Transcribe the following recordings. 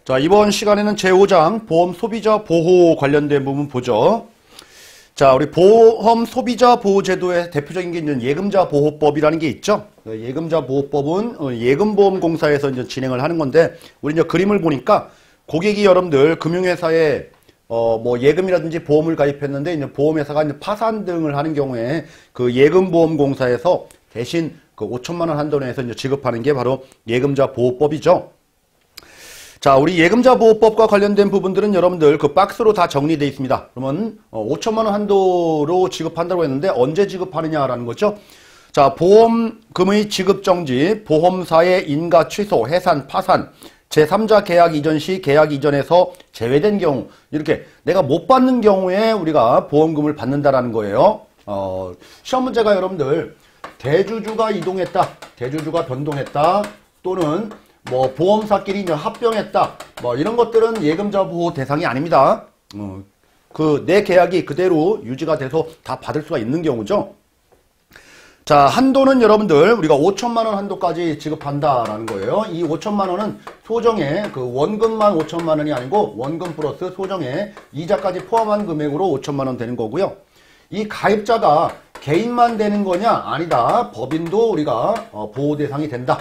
자, 이번 시간에는 제5장 보험 소비자 보호 관련된 부분 보죠. 자, 우리 보험 소비자 보호 제도의 대표적인 게 이제 예금자 보호법이라는 게 있죠. 예금자 보호법은 예금보험공사에서 이제 진행을 하는 건데, 우리 이제 그림을 보니까 고객이 여러분들 금융회사에 뭐 예금이라든지 보험을 가입했는데 이제 보험회사가 이제 파산 등을 하는 경우에 그 예금보험공사에서 대신 그 5천만 원 한도 내에서 이제 지급하는 게 바로 예금자 보호법이죠. 자, 우리 예금자 보호법과 관련된 부분들은 여러분들 그 박스로 다 정리되어 있습니다. 그러면 5천만 원 한도로 지급한다고 했는데 언제 지급하느냐라는 거죠. 자, 보험금의 지급 정지, 보험사의 인가 취소, 해산, 파산, 제3자 계약 이전 시 계약 이전에서 제외된 경우, 이렇게 내가 못 받는 경우에 우리가 보험금을 받는다라는 거예요. 시험 문제가 여러분들 대주주가 이동했다, 대주주가 변동했다, 또는 뭐 보험사끼리 이제 합병했다, 뭐 이런 것들은 예금자 보호 대상이 아닙니다. 그 내 계약이 그대로 유지가 돼서 다 받을 수가 있는 경우죠. 자, 한도는 여러분들 우리가 5천만 원 한도까지 지급한다라는 거예요. 이 5천만 원은 소정의 그 원금만 5천만 원이 아니고 원금 플러스 소정의 이자까지 포함한 금액으로 5천만 원 되는 거고요. 이 가입자가 개인만 되는 거냐? 아니다. 법인도 우리가 보호 대상이 된다.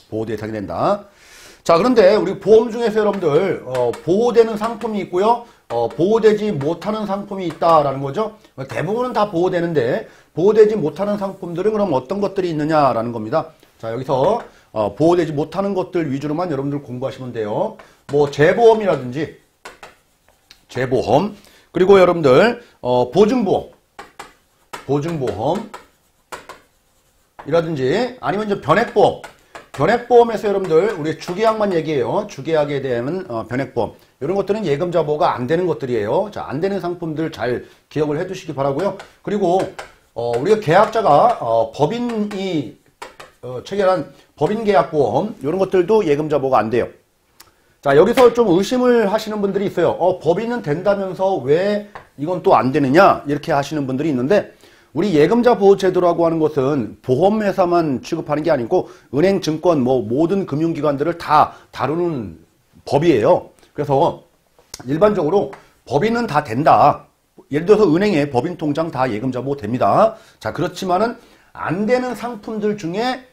보호 대상이 된다. 자, 그런데 우리 보험 중에서 여러분들 보호되는 상품이 있고요. 보호되지 못하는 상품이 있다라는 거죠. 대부분은 다 보호되는데 보호되지 못하는 상품들은 그럼 어떤 것들이 있느냐라는 겁니다. 자, 여기서 보호되지 못하는 것들 위주로만 여러분들 공부하시면 돼요. 뭐 재보험이라든지 재보험, 그리고 여러분들 보증보험이라든지 아니면 이제 변액보험. 변액보험에서 여러분들 우리 주계약만 얘기해요. 주계약에 대한 변액보험. 이런 것들은 예금자 보호가 안 되는 것들이에요. 자, 안 되는 상품들 잘 기억을 해 두시기 바라고요. 그리고 우리가 계약자가 법인이 체결한 법인계약보험, 이런 것들도 예금자 보호가 안 돼요. 자, 여기서 좀 의심을 하시는 분들이 있어요. 법인은 된다면서 왜 이건 또 안 되느냐, 이렇게 하시는 분들이 있는데, 우리 예금자 보호 제도라고 하는 것은 보험회사만 취급하는 게 아니고 은행, 증권, 뭐 모든 금융기관들을 다 다루는 법이에요. 그래서 일반적으로 법인은 다 된다. 예를 들어서 은행에 법인 통장 다 예금자 보호 됩니다. 자, 그렇지만은 안 되는 상품들 중에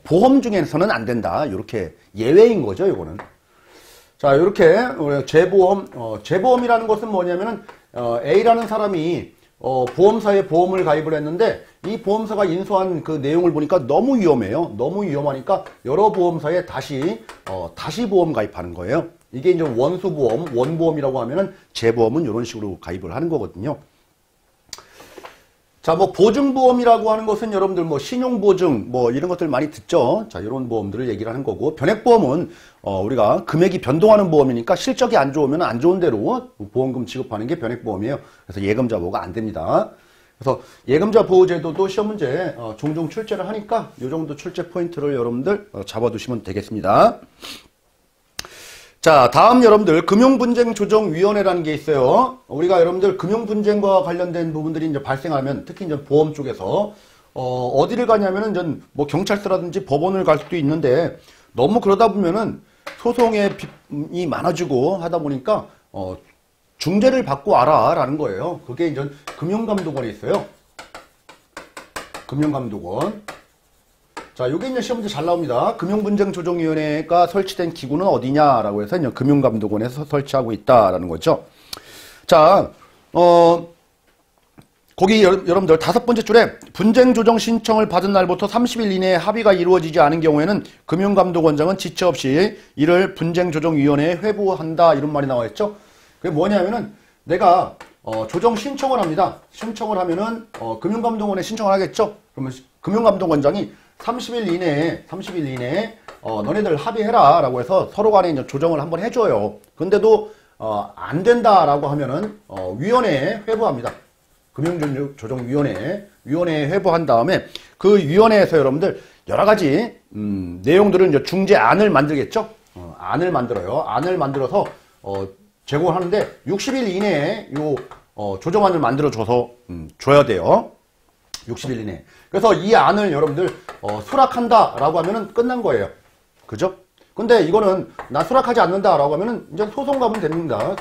보험 중에서는 안 된다. 이렇게 예외인 거죠, 이거는. 자, 이렇게 재보험이라는 것은 뭐냐면은 A라는 사람이 보험사에 보험을 가입을 했는데 이 보험사가 인수한 그 내용을 보니까 너무 위험해요. 너무 위험하니까 여러 보험사에 다시 보험 가입하는 거예요. 이게 이제 원수보험, 원보험이라고 하면은 재보험은 이런 식으로 가입을 하는 거거든요. 자, 뭐 보증보험이라고 하는 것은 여러분들 뭐 신용보증 뭐 이런 것들 많이 듣죠. 자, 이런 보험들을 얘기를 하는 거고, 변액보험은 우리가 금액이 변동하는 보험이니까 실적이 안 좋으면 안 좋은 대로 보험금 지급하는 게 변액보험이에요. 그래서 예금자 보호가 안 됩니다. 그래서 예금자 보호 제도도 시험 문제 종종 출제를 하니까 이 정도 출제 포인트를 여러분들 잡아두시면 되겠습니다. 자, 다음 여러분들 금융분쟁조정위원회라는 게 있어요. 우리가 여러분들 금융분쟁과 관련된 부분들이 이제 발생하면 특히 이제 보험 쪽에서 어디를 가냐면은 전 뭐 경찰서라든지 법원을 갈 수도 있는데 너무 그러다 보면은 소송의 빚이 많아지고 하다 보니까 중재를 받고 와라라는 거예요. 그게 이제 금융감독원에 있어요. 금융감독원. 자, 요게 이제 시험 문제 잘 나옵니다. 금융분쟁조정위원회가 설치된 기구는 어디냐라고 해서 이제 금융감독원에서 설치하고 있다라는 거죠. 자, 거기 여러분들 5번째 줄에 분쟁조정 신청을 받은 날부터 30일 이내에 합의가 이루어지지 않은 경우에는 금융감독원장은 지체 없이 이를 분쟁조정위원회에 회부한다, 이런 말이 나와 있죠. 그게 뭐냐면은 내가 조정 신청을 합니다. 신청을 하면은 금융감독원에 신청을 하겠죠. 그러면 금융감독원장이 30일 이내에 너네들 합의해라 라고 해서 서로 간에 이제 조정을 한번 해줘요. 근데도 안 된다라고 하면은 위원회에 회부합니다. 금융조정위원회에 회부한 다음에 그 위원회에서 여러분들 여러 가지 내용들을 이제 중재안을 만들겠죠. 안을 만들어요. 안을 만들어서 제공을 하는데 60일 이내에 요 조정안을 만들어줘서 줘야 돼요. 60일 이내에. 그래서 이 안을 여러분들 수락한다라고 하면은 끝난 거예요. 그죠? 근데 이거는 나 수락하지 않는다라고 하면은 이제 소송 가면 됩니다.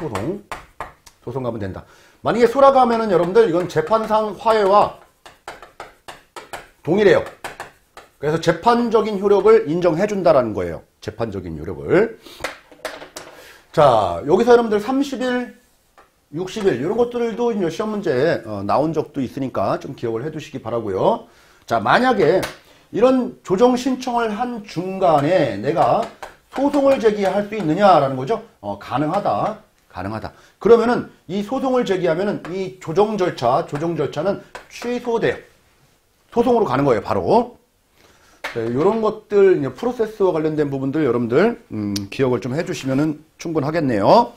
소송 가면 된다. 만약에 수락하면은 여러분들 이건 재판상 화해와 동일해요. 그래서 재판적인 효력을 인정해준다라는 거예요. 재판적인 효력을. 자, 여기서 여러분들 30일, 60일 이런 것들도 이제 시험 문제에 나온 적도 있으니까 좀 기억을 해두시기 바라고요. 자, 만약에 이런 조정 신청을 한 중간에 내가 소송을 제기할 수 있느냐라는 거죠. 가능하다. 그러면은 이 소송을 제기하면은 이 조정 절차는 취소돼요. 소송으로 가는 거예요, 바로. 네, 이런 것들, 프로세스와 관련된 부분들 여러분들 기억을 좀 해주시면 충분하겠네요.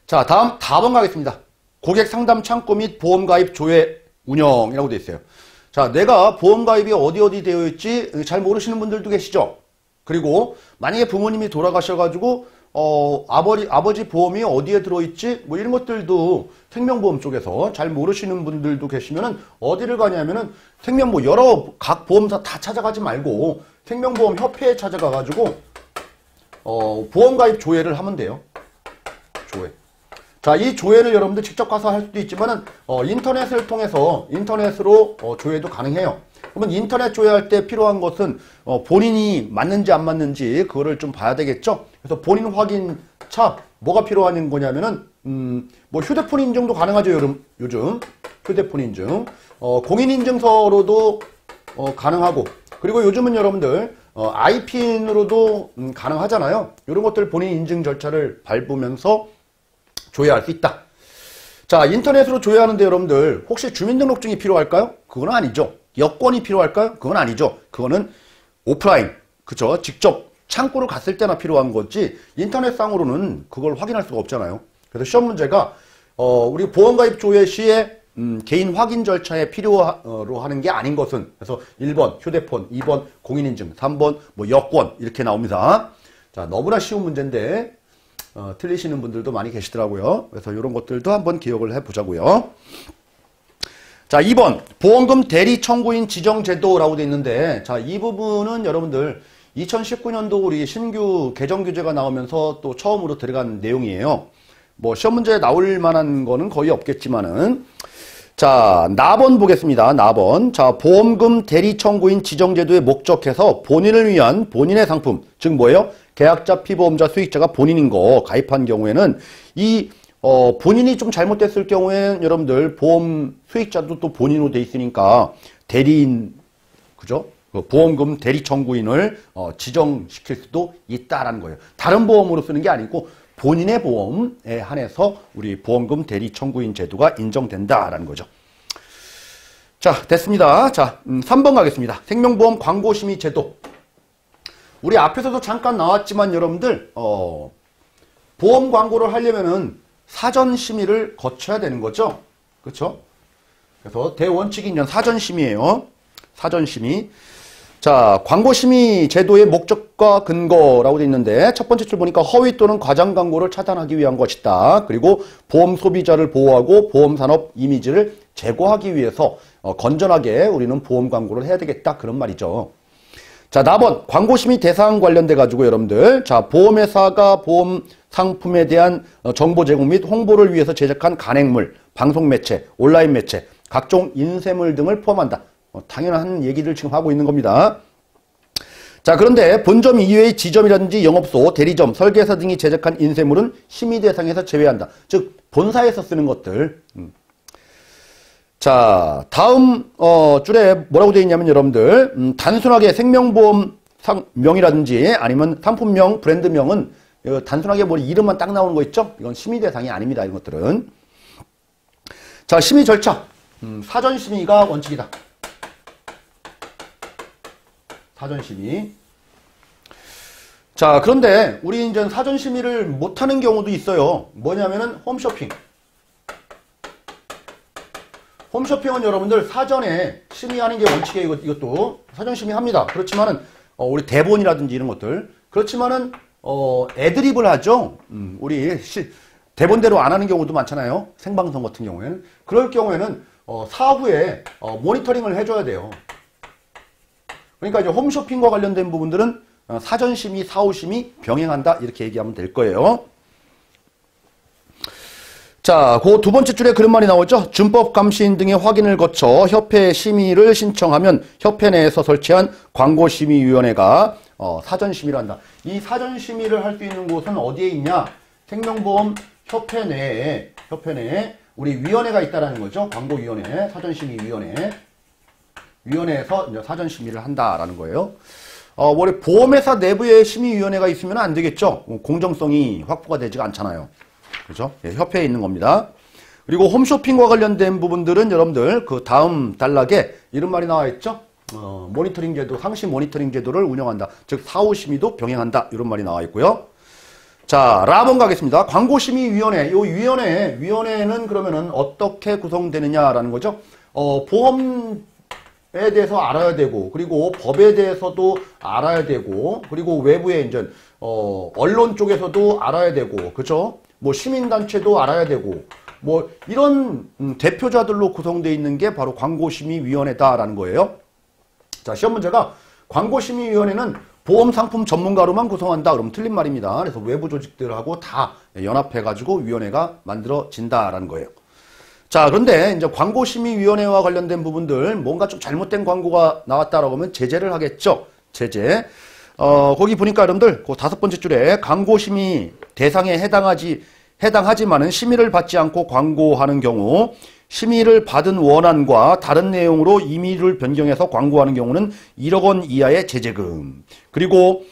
자, 다음 4번 가겠습니다. 고객 상담 창구 및 보험 가입 조회 운영이라고 되어 있어요. 자, 내가 보험 가입이 어디 되어 있지 잘 모르시는 분들도 계시죠? 그리고 만약에 부모님이 돌아가셔가지고 아버지 보험이 어디에 들어있지? 뭐 이런 것들도 생명보험 쪽에서 잘 모르시는 분들도 계시면은 어디를 가냐면은 각 보험사 다 찾아가지 말고 생명보험 협회에 찾아가가지고 보험가입 조회를 하면 돼요. 조회. 자, 이 조회를 여러분들 직접 가서 할 수도 있지만은 인터넷으로 조회도 가능해요. 그러면 인터넷 조회할 때 필요한 것은 본인이 맞는지 안 맞는지 그거를 좀 봐야 되겠죠. 그래서 본인 확인차 뭐가 필요한 거냐면은 뭐 휴대폰 인증도 가능하죠. 요즘 휴대폰 인증, 공인인증서로도 가능하고, 그리고 요즘은 여러분들 아이핀으로도 가능하잖아요. 이런 것들 본인 인증 절차를 밟으면서 조회할 수 있다. 자, 인터넷으로 조회하는데 여러분들 혹시 주민등록증이 필요할까요? 그건 아니죠. 여권이 필요할까요? 그건 아니죠. 그거는 오프라인, 그쵸? 직접 창구를 갔을 때나 필요한 거지 인터넷상으로는 그걸 확인할 수가 없잖아요. 그래서 시험 문제가 우리 보험가입 조회 시에 개인 확인 절차에 필요로 하는 게 아닌 것은, 그래서 1번 휴대폰, 2번 공인인증, 3번 뭐 여권 이렇게 나옵니다. 자, 너무나 쉬운 문제인데 틀리시는 분들도 많이 계시더라고요. 그래서 이런 것들도 한번 기억을 해보자고요. 자, 2번 보험금 대리 청구인 지정 제도라고 되어 있는데, 자, 이 부분은 여러분들 2019년도 우리 신규 개정 규제가 나오면서 또 처음으로 들어간 내용이에요. 뭐 시험 문제에 나올 만한 거는 거의 없겠지만은, 자, 나번 보겠습니다. 나번. 자, 보험금 대리 청구인 지정 제도에 목적해서 본인을 위한 본인의 상품, 즉 뭐예요? 계약자, 피보험자, 수익자가 본인인 거 가입한 경우에는 본인이 좀 잘못됐을 경우에는 여러분들 보험 수익자도 또 본인으로 돼 있으니까 대리인, 그죠? 보험금 대리 청구인을 지정시킬 수도 있다라는 거예요. 다른 보험으로 쓰는 게 아니고 본인의 보험에 한해서 우리 보험금 대리 청구인 제도가 인정된다라는 거죠. 자, 됐습니다. 자, 3번 가겠습니다. 생명보험 광고심의 제도. 우리 앞에서도 잠깐 나왔지만 여러분들 보험 광고를 하려면은 사전 심의를 거쳐야 되는 거죠. 그렇죠? 그래서 대원칙이 이제 사전 심의예요. 사전 심의. 자, 광고 심의 제도의 목적과 근거라고 되어 있는데, 첫 번째 줄 보니까 허위 또는 과장 광고를 차단하기 위한 것이다. 그리고 보험 소비자를 보호하고 보험 산업 이미지를 제고하기 위해서 건전하게 우리는 보험 광고를 해야 되겠다. 그런 말이죠. 자, 4번 광고 심의 대상 관련돼 가지고 여러분들, 자, 보험회사가 보험 상품에 대한 정보 제공 및 홍보를 위해서 제작한 간행물, 방송 매체, 온라인 매체, 각종 인쇄물 등을 포함한다. 당연한 얘기를 지금 하고 있는 겁니다. 자, 그런데 본점 이외의 지점이라든지 영업소, 대리점, 설계사 등이 제작한 인쇄물은 심의 대상에서 제외한다. 즉 본사에서 쓰는 것들. 자, 다음 줄에 뭐라고 되어 있냐면 여러분들, 단순하게 생명보험 명이라든지 아니면 상품명, 브랜드명은 단순하게 뭐 이름만 딱 나오는 거 있죠? 이건 심의 대상이 아닙니다. 이런 것들은. 자, 심의 절차. 사전 심의가 원칙이다. 사전 심의. 자, 그런데 우리 이제 사전 심의를 못하는 경우도 있어요. 뭐냐면은 홈쇼핑. 홈쇼핑은 여러분들 사전에 심의하는 게 원칙이에요. 이것도 사전 심의합니다. 그렇지만은 우리 대본이라든지 이런 것들, 그렇지만은 애드립을 하죠. 우리 대본대로 안 하는 경우도 많잖아요. 생방송 같은 경우에는. 그럴 경우에는 사후에 모니터링을 해줘야 돼요. 그러니까 이제 홈쇼핑과 관련된 부분들은 사전심의, 사후심의 병행한다 이렇게 얘기하면 될 거예요. 자, 그 두 번째 줄에 그런 말이 나오죠. 준법 감시인 등의 확인을 거쳐 협회 심의를 신청하면 협회 내에서 설치한 광고심의위원회가 사전심의를 한다. 이 사전심의를 할 수 있는 곳은 어디에 있냐? 생명보험 협회 내에 우리 위원회가 있다라는 거죠. 광고위원회, 사전심의위원회. 위원회에서 이제 사전심의를 한다라는 거예요. 원래 보험회사 내부에 심의위원회가 있으면 안 되겠죠. 공정성이 확보가 되지가 않잖아요. 그죠? 예, 협회에 있는 겁니다. 그리고 홈쇼핑과 관련된 부분들은 여러분들 그 다음 단락에 이런 말이 나와 있죠. 모니터링 제도, 상시 모니터링 제도를 운영한다. 즉 사후심의도 병행한다. 이런 말이 나와 있고요. 자, 라번 가겠습니다. 광고심의위원회. 이 위원회는 그러면은 어떻게 구성되느냐라는 거죠. 보험에 대해서 알아야 되고, 그리고 법에 대해서도 알아야 되고, 그리고 외부에 이제 언론 쪽에서도 알아야 되고, 그죠? 뭐 시민단체도 알아야 되고, 뭐 이런 대표자들로 구성되어 있는 게 바로 광고심의위원회다라는 거예요. 자, 시험 문제가 광고심의위원회는 보험상품 전문가로만 구성한다. 그러면 틀린 말입니다. 그래서 외부 조직들하고 다 연합해가지고 위원회가 만들어진다라는 거예요. 자, 그런데 이제 광고심의위원회와 관련된 부분들, 뭔가 좀 잘못된 광고가 나왔다라고 하면 제재를 하겠죠. 제재. 거기 보니까 여러분들, 그 다섯 번째 줄에 광고심의 대상에 해당하지만은 심의를 받지 않고 광고하는 경우, 심의를 받은 원안과 다른 내용으로 임의를 변경해서 광고하는 경우는 1억 원 이하의 제재금. 그리고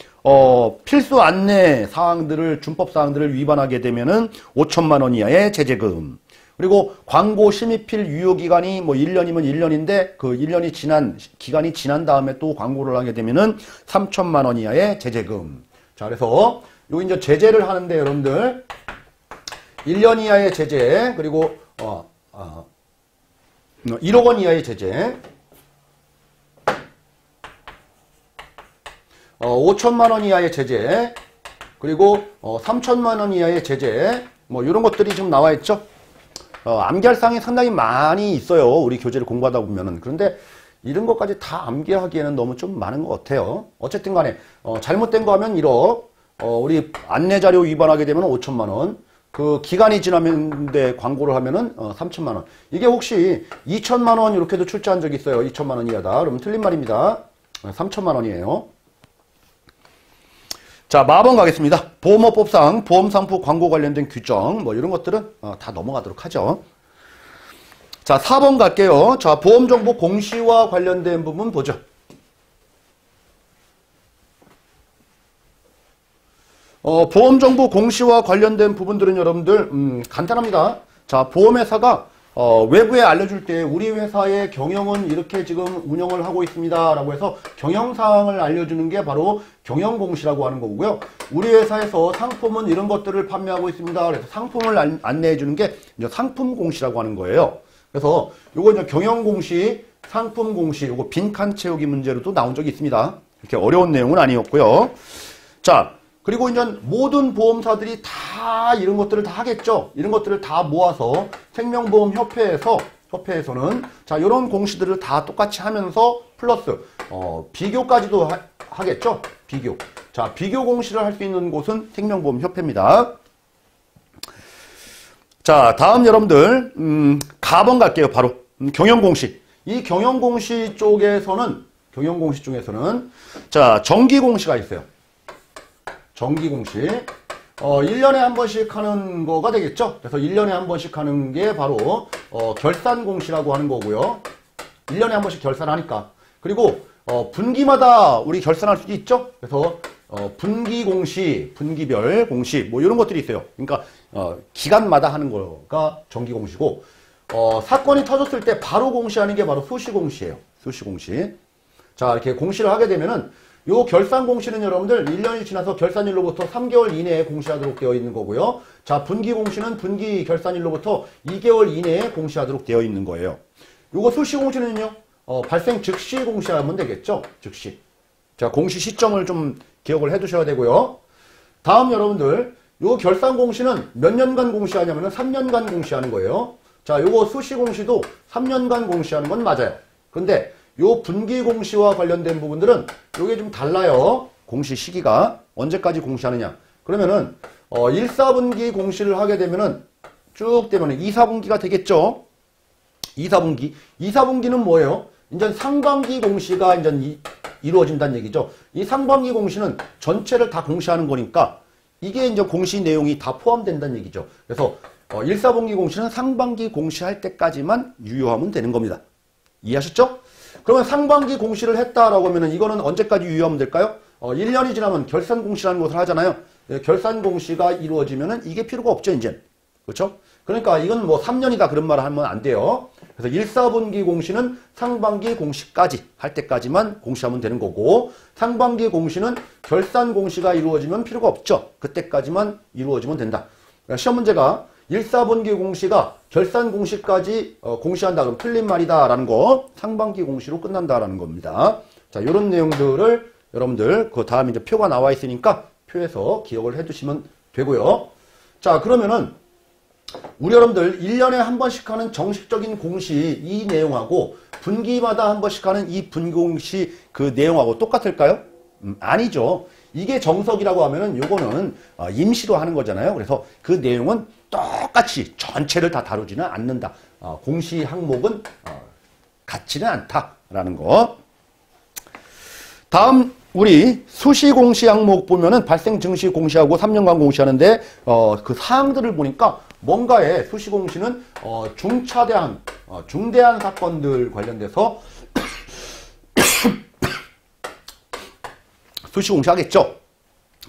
필수 안내 사항들을, 준법 사항들을 위반하게 되면은 5천만 원 이하의 제재금. 그리고 광고 심의필 유효기간이 뭐 1년이면 1년인데 그 1년이 기간이 지난 다음에 또 광고를 하게 되면은 3천만 원 이하의 제재금. 자, 그래서 요 이제 제재를 하는데 여러분들 1년 이하의 제재, 그리고 1억 원 이하의 제재, 5천만 원 이하의 제재, 그리고 3천만 원 이하의 제재, 뭐 이런 것들이 지금 나와 있죠. 암기할 사항이 상당히 많이 있어요. 우리 교재를 공부하다 보면은. 그런데 이런 것까지 다 암기하기에는 너무 좀 많은 것 같아요. 어쨌든 간에 잘못된 거 하면 1억, 우리 안내자료 위반하게 되면 5천만 원, 그 기간이 지나는데 광고를 하면은 3천만 원. 이게 혹시 2천만 원 이렇게도 출제한 적이 있어요. 2천만 원 이하다. 그러면 틀린 말입니다. 3천만 원이에요. 자, 마번 가겠습니다. 보험업법상 보험상품 광고 관련된 규정, 뭐 이런 것들은 다 넘어가도록 하죠. 자, 4번 갈게요. 자, 보험정보 공시와 관련된 부분 보죠. 보험정보 공시와 관련된 부분들은 여러분들 간단합니다. 자, 보험회사가 외부에 알려줄 때 우리 회사의 경영은 이렇게 지금 운영을 하고 있습니다 라고 해서 경영사항을 알려주는 게 바로 경영공시라고 하는 거고요. 우리 회사에서 상품은 이런 것들을 판매하고 있습니다. 그래서 상품을 안내해 주는 게 이제 상품공시라고 하는 거예요. 그래서 요거 이제 경영공시, 상품공시, 요거 빈칸 채우기 문제로도 나온 적이 있습니다. 이렇게 어려운 내용은 아니었고요. 자, 그리고 이제 모든 보험사들이 다 이런 것들을 다 하겠죠. 이런 것들을 다 모아서 생명보험협회에서는 자, 이런 공시들을 다 똑같이 하면서 플러스 비교까지도 하겠죠. 비교. 자, 비교 공시를 할 수 있는 곳은 생명보험협회입니다. 자, 다음 여러분들 가번 갈게요. 바로 경영공시. 이 경영공시 쪽에서는 자, 정기공시가 있어요. 정기공시. 1년에 한 번씩 하는 거가 되겠죠. 그래서 1년에 한 번씩 하는 게 바로 결산공시라고 하는 거고요. 1년에 한 번씩 결산하니까. 그리고 분기마다 우리 결산할 수도 있죠. 그래서 분기공시, 분기별 공시 뭐 이런 것들이 있어요. 그러니까 기간마다 하는 거가 정기공시고 사건이 터졌을 때 바로 공시하는 게 바로 수시공시예요. 수시공시. 자, 이렇게 공시를 하게 되면은 요 결산 공시는 여러분들 1년이 지나서 결산일로부터 3개월 이내에 공시하도록 되어 있는 거고요. 자, 분기 공시는 분기 결산일로부터 2개월 이내에 공시하도록 되어 있는 거예요. 요거 수시 공시는요. 발생 즉시 공시하면 되겠죠. 즉시. 자, 공시 시점을 좀 기억을 해 두셔야 되고요. 다음 여러분들 요 결산 공시는 몇 년간 공시하냐면은 3년간 공시하는 거예요. 자, 요거 수시 공시도 3년간 공시하는 건 맞아요. 근데 요 분기 공시와 관련된 부분들은 요게 좀 달라요. 공시 시기가 언제까지 공시하느냐. 그러면은 1, 4분기 공시를 하게 되면은 쭉 되면은 2, 4분기가 되겠죠. 2, 4분기. 2, 4분기는 뭐예요? 이제 상반기 공시가 이제 이루어진다는 얘기죠. 이 상반기 공시는 전체를 다 공시하는 거니까 이게 이제 공시 내용이 다 포함된다는 얘기죠. 그래서 1, 4분기 공시는 상반기 공시할 때까지만 유효하면 되는 겁니다. 이해하셨죠? 그러면 상반기 공시를 했다라고 하면은 이거는 언제까지 유효하면 될까요? 1년이 지나면 결산 공시라는 것을 하잖아요. 결산 공시가 이루어지면은 이게 필요가 없죠, 이제. 그렇죠? 그러니까 이건 뭐 3년이다 그런 말을 하면 안 돼요. 그래서 1, 4분기 공시는 상반기 공시까지 할 때까지만 공시하면 되는 거고, 상반기 공시는 결산 공시가 이루어지면 필요가 없죠. 그때까지만 이루어지면 된다. 시험 문제가 1, 4분기 공시가 결산 공시까지 공시한다 그럼 틀린 말이다라는 거, 상반기 공시로 끝난다라는 겁니다. 자, 이런 내용들을 여러분들 그 다음에 이제 표가 나와 있으니까 표에서 기억을 해두시면 되고요. 자, 그러면은 우리 여러분들 1년에 한 번씩 하는 정식적인 공시 이 내용하고 분기마다 한 번씩 하는 이 분공시 그 내용하고 똑같을까요? 아니죠. 이게 정석이라고 하면은 요거는 임시로 하는 거잖아요. 그래서 그 내용은 똑같이 전체를 다 다루지는 않는다. 공시 항목은 같지는 않다라는 거. 다음 우리 수시 공시 항목 보면은 발생 증시 공시하고 3년간 공시하는데 그 사항들을 보니까 뭔가에 수시 공시는 중차대한 중대한 사건들 관련돼서 수시 공시하겠죠.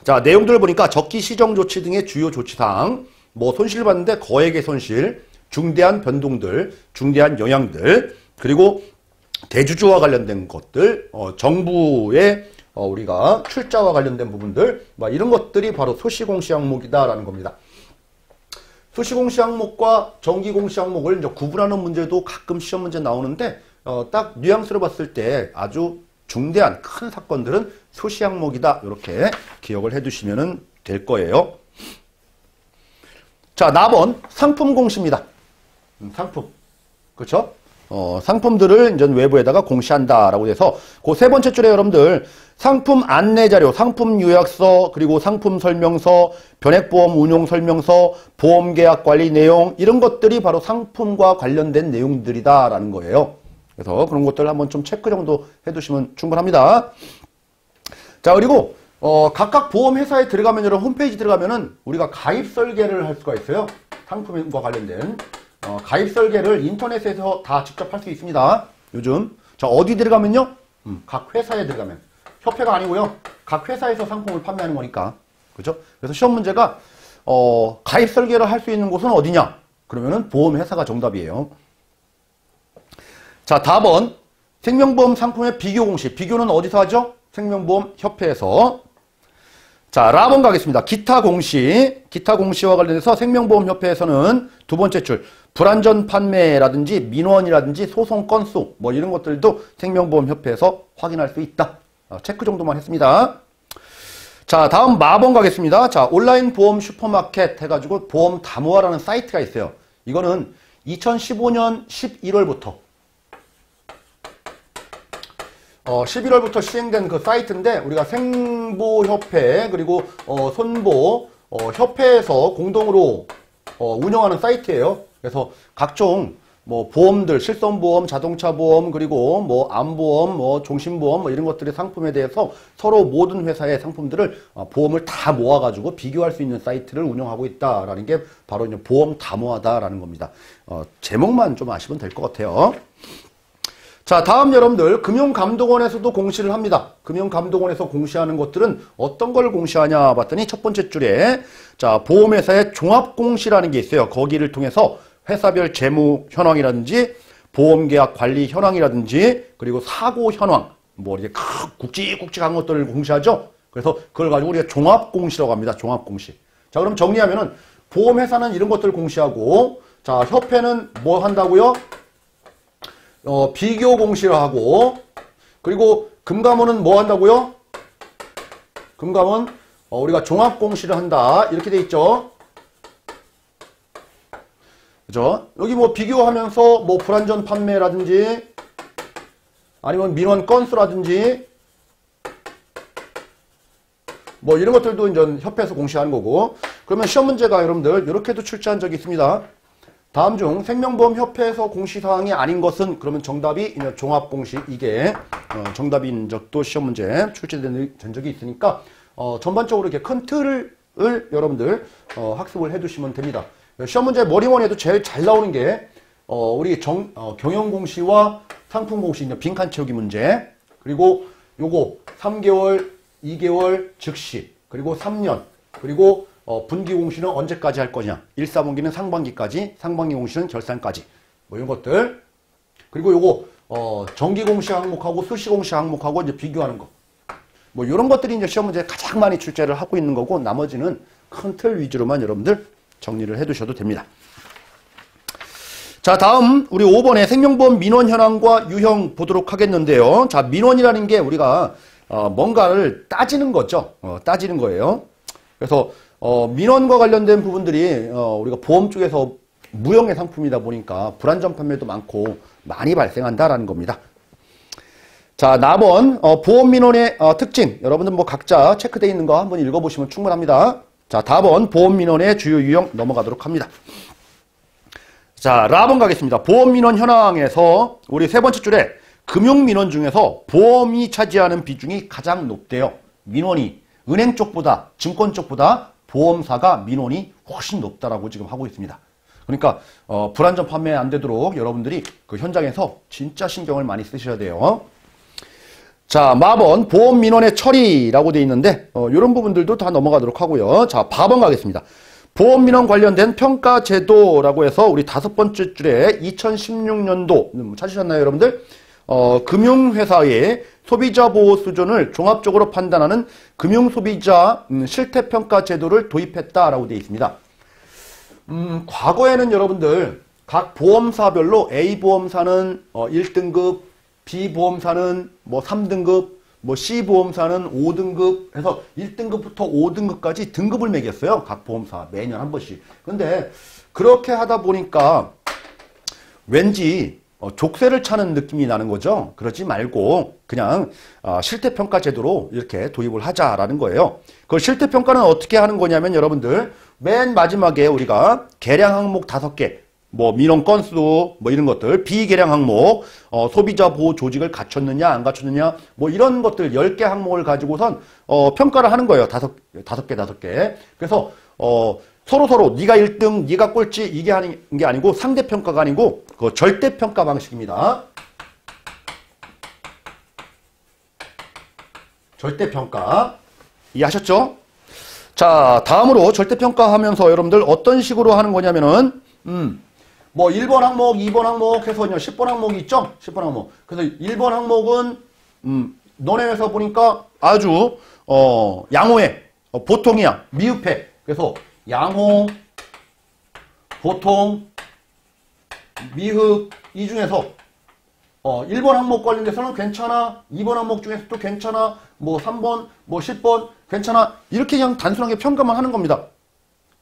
자, 내용들을 보니까 적기 시정 조치 등의 주요 조치사항, 뭐 손실 봤는데 거액의 손실, 중대한 변동들, 중대한 영향들, 그리고 대주주와 관련된 것들, 정부의 우리가 출자와 관련된 부분들, 막 이런 것들이 바로 수시공시 항목이다라는 겁니다. 수시공시 항목과 정기공시 항목을 이제 구분하는 문제도 가끔 시험 문제 나오는데, 딱 뉘앙스로 봤을 때 아주 중대한 큰 사건들은 수시 항목이다. 이렇게 기억을 해두시면 될 거예요. 자, 나번 상품 공시입니다. 상품. 그렇죠? 상품들을 이제 외부에다가 공시한다라고 해서 그 세 번째 줄에 여러분들 상품 안내 자료, 상품 요약서, 그리고 상품 설명서, 변액보험 운용 설명서, 보험 계약 관리 내용 이런 것들이 바로 상품과 관련된 내용들이다라는 거예요. 그래서 그런 것들 한번 좀 체크 정도 해두시면 충분합니다. 자, 그리고 각각 보험회사에 들어가면 여러분 홈페이지 들어가면은 우리가 가입 설계를 할 수가 있어요. 상품과 관련된 가입 설계를 인터넷에서 다 직접 할 수 있습니다. 요즘. 자, 어디 들어가면요? 각 회사에 들어가면. 협회가 아니고요. 각 회사에서 상품을 판매하는 거니까. 그죠? 그래서 시험 문제가 가입 설계를 할 수 있는 곳은 어디냐? 그러면은 보험회사가 정답이에요. 자, 다번 생명보험 상품의 비교 공시. 비교는 어디서 하죠? 생명보험 협회에서. 자, 라번 가겠습니다. 기타 공시. 기타 공시와 관련해서 생명보험협회에서는 두 번째 줄 불안전 판매라든지 민원이라든지 소송 건수 뭐 이런 것들도 생명보험협회에서 확인할 수 있다. 체크 정도만 했습니다. 자, 다음 마번 가겠습니다. 자, 온라인 보험 슈퍼마켓 해가지고 보험 다모아라는 사이트가 있어요. 이거는 2015년 11월부터 11월부터 시행된 그 사이트인데 우리가 생보협회 그리고 손보 협회에서 공동으로 운영하는 사이트예요. 그래서 각종 뭐 보험들, 실손보험, 자동차보험, 그리고 뭐 암보험, 뭐 종신보험 뭐 이런 것들의 상품에 대해서 서로 모든 회사의 상품들을 보험을 다 모아가지고 비교할 수 있는 사이트를 운영하고 있다라는 게 바로 이제 보험 다모아다라는 겁니다. 제목만 좀 아시면 될 것 같아요. 자, 다음 여러분들 금융감독원에서도 공시를 합니다. 금융감독원에서 공시하는 것들은 어떤 걸 공시하냐 봤더니 첫 번째 줄에 자, 보험회사의 종합공시라는 게 있어요. 거기를 통해서 회사별 재무 현황이라든지 보험계약 관리 현황이라든지 그리고 사고 현황 뭐 이렇게 굵직굵직한 것들을 공시하죠. 그래서 그걸 가지고 우리가 종합공시라고 합니다. 종합공시. 자, 그럼 정리하면은 보험회사는 이런 것들을 공시하고 자, 협회는 뭐 한다고요? 비교 공시를 하고 그리고 금감원은 뭐 한다고요? 금감원 우리가 종합 공시를 한다 이렇게 돼 있죠. 그죠? 여기 뭐 비교하면서 뭐 불안전 판매라든지 아니면 민원 건수라든지 뭐 이런 것들도 이제 협회에서 공시하는 거고. 그러면 시험 문제가 여러분들 이렇게도 출제한 적이 있습니다. 다음 중 생명보험협회에서 공시사항이 아닌 것은 그러면 정답이 종합공시 이게 정답인 적도 시험 문제 출제된 적이 있으니까 전반적으로 이렇게 큰 틀을 여러분들 학습을 해두시면 됩니다. 시험 문제 머리머리에도 제일 잘 나오는 게 우리 경영공시와 상품공시 빈칸 채우기 문제 그리고 요거 3개월, 2개월 즉시 그리고 3년 그리고 분기 공시는 언제까지 할 거냐 1, 4분기는 상반기까지 상반기 공시는 결산까지 뭐 이런 것들 그리고 요거 정기 공시 항목하고 수시 공시 항목하고 이제 비교하는 거 뭐 이런 것들이 이제 시험 문제에 가장 많이 출제를 하고 있는 거고 나머지는 큰 틀 위주로만 여러분들 정리를 해 두셔도 됩니다. 자, 다음 우리 5번에 생명보험 민원 현황과 유형 보도록 하겠는데요. 자, 민원이라는 게 우리가 뭔가를 따지는 거죠. 따지는 거예요. 그래서 민원과 관련된 부분들이 우리가 보험 쪽에서 무형의 상품이다 보니까 불안전 판매도 많고 많이 발생한다라는 겁니다. 자, 남은 보험 민원의 특징 여러분들 뭐 각자 체크되어 있는 거 한번 읽어보시면 충분합니다. 자, 답은 보험 민원의 주요 유형 넘어가도록 합니다. 자, 라번 가겠습니다. 보험 민원 현황에서 우리 세 번째 줄에 금융 민원 중에서 보험이 차지하는 비중이 가장 높대요. 민원이 은행 쪽보다 증권 쪽보다 보험사가 민원이 훨씬 높다라고 지금 하고 있습니다. 그러니까 불안전 판매 안 되도록 여러분들이 그 현장에서 진짜 신경을 많이 쓰셔야 돼요. 자, 마번 보험 민원의 처리라고 되어 있는데 이런 부분들도 다 넘어가도록 하고요. 자, 바번 가겠습니다. 보험 민원 관련된 평가 제도라고 해서 우리 5번째 줄에 2016년도 찾으셨나요, 여러분들? 금융회사의 소비자 보호 수준을 종합적으로 판단하는 금융소비자 실태평가 제도를 도입했다라고 되어 있습니다. 과거에는 여러분들 각 보험사별로 A보험사는 1등급, B보험사는 뭐 3등급, 뭐 C보험사는 5등급 해서 1등급부터 5등급까지 등급을 매겼어요. 각 보험사 매년 한 번씩. 근데 그렇게 하다 보니까 왠지 족쇄를 차는 느낌이 나는 거죠. 그러지 말고 그냥 실태평가 제도로 이렇게 도입을 하자라는 거예요. 그 실태평가는 어떻게 하는 거냐면 여러분들 맨 마지막에 우리가 계량 항목 5개 뭐 민원 건수 뭐 이런 것들 비계량 항목 소비자 보호 조직을 갖췄느냐 안 갖췄느냐 뭐 이런 것들 10개 항목을 가지고선 평가를 하는 거예요. 5개. 그래서 서로 네가 1등, 네가 꼴찌 이게 하는 게 아니고 상대평가가 아니고 그 절대평가 방식입니다. 절대평가. 이해하셨죠? 자, 다음으로 절대평가 하면서 여러분들 어떤 식으로 하는 거냐면은 뭐 1번 항목, 2번 항목 해서 10번 항목이 있죠? 10번 항목. 그래서 1번 항목은 너네에서 보니까 아주 양호해. 보통이야. 미흡해. 그래서 양호, 보통, 미흡 이 중에서 1번 항목 관련돼서는 괜찮아. 2번 항목 중에서도 괜찮아. 뭐 3번, 뭐 10번 괜찮아. 이렇게 그냥 단순하게 평가만 하는 겁니다.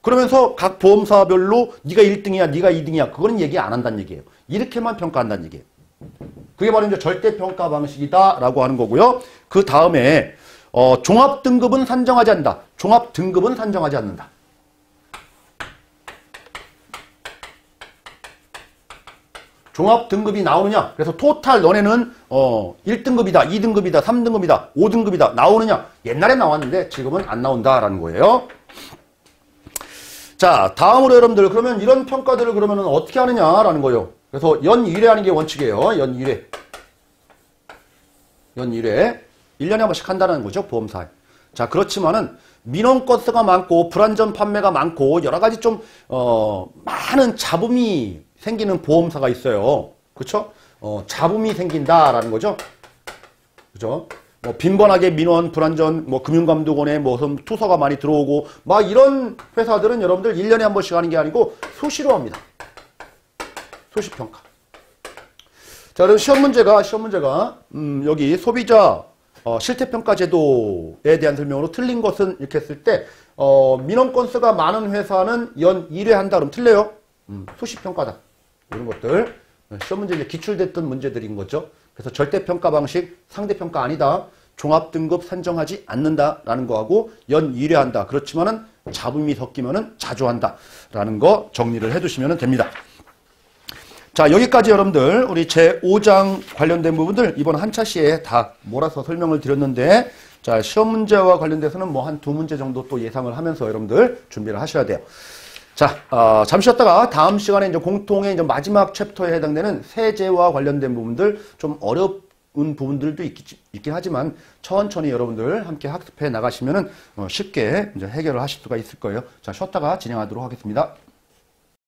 그러면서 각 보험사별로 네가 1등이야, 네가 2등이야. 그거는 얘기 안 한다는 얘기예요. 이렇게만 평가한다는 얘기예요. 그게 바로 이제 절대평가 방식이다라고 하는 거고요. 그 다음에 종합등급은 산정하지 않는다. 종합등급은 산정하지 않는다. 종합등급이 나오느냐? 그래서 토탈 너네는 1등급이다, 2등급이다, 3등급이다, 5등급이다 나오느냐? 옛날에 나왔는데 지금은 안 나온다라는 거예요. 자, 다음으로 여러분들 그러면 이런 평가들을 그러면 어떻게 하느냐라는 거예요. 그래서 연 1회 하는 게 원칙이에요. 연 1회. 연 1회. 1년에 한 번씩 한다는 거죠. 보험사에. 자, 그렇지만은 민원 건수가 많고 불안전 판매가 많고 여러 가지 좀 많은 잡음이 생기는 보험사가 있어요. 그렇죠? 잡음이 생긴다라는 거죠. 그죠? 뭐 빈번하게 민원, 불안전, 뭐 금융감독원에 뭐 투서가 많이 들어오고 막 이런 회사들은 여러분들 1년에 한 번씩 하는 게 아니고 수시로 합니다. 수시평가. 자, 그럼 시험 문제가 여기 소비자 실태평가 제도에 대한 설명으로 틀린 것은 이렇게 했을 때 민원 건수가 많은 회사는 연 1회 한다 그러면 틀려요. 수시평가다. 이런 것들 시험 문제 이제 기출됐던 문제들인 거죠. 그래서 절대평가 방식, 상대평가 아니다. 종합등급 산정하지 않는다라는 거하고 연일회한다. 그렇지만은 잡음이 섞이면은 자주 한다라는 거 정리를 해두시면 됩니다. 자, 여기까지 여러분들 우리 제5장 관련된 부분들 이번 한차 시에 다 몰아서 설명을 드렸는데, 자, 시험 문제와 관련돼서는 뭐 한 2문제 정도 또 예상을 하면서 여러분들 준비를 하셔야 돼요. 자, 잠시 쉬었다가 다음 시간에 이제 공통의 이제 마지막 챕터에 해당되는 세제와 관련된 부분들, 좀 어려운 부분들도 있긴 하지만 천천히 여러분들 함께 학습해 나가시면은 쉽게 이제 해결을 하실 수가 있을 거예요. 자, 쉬었다가 진행하도록 하겠습니다.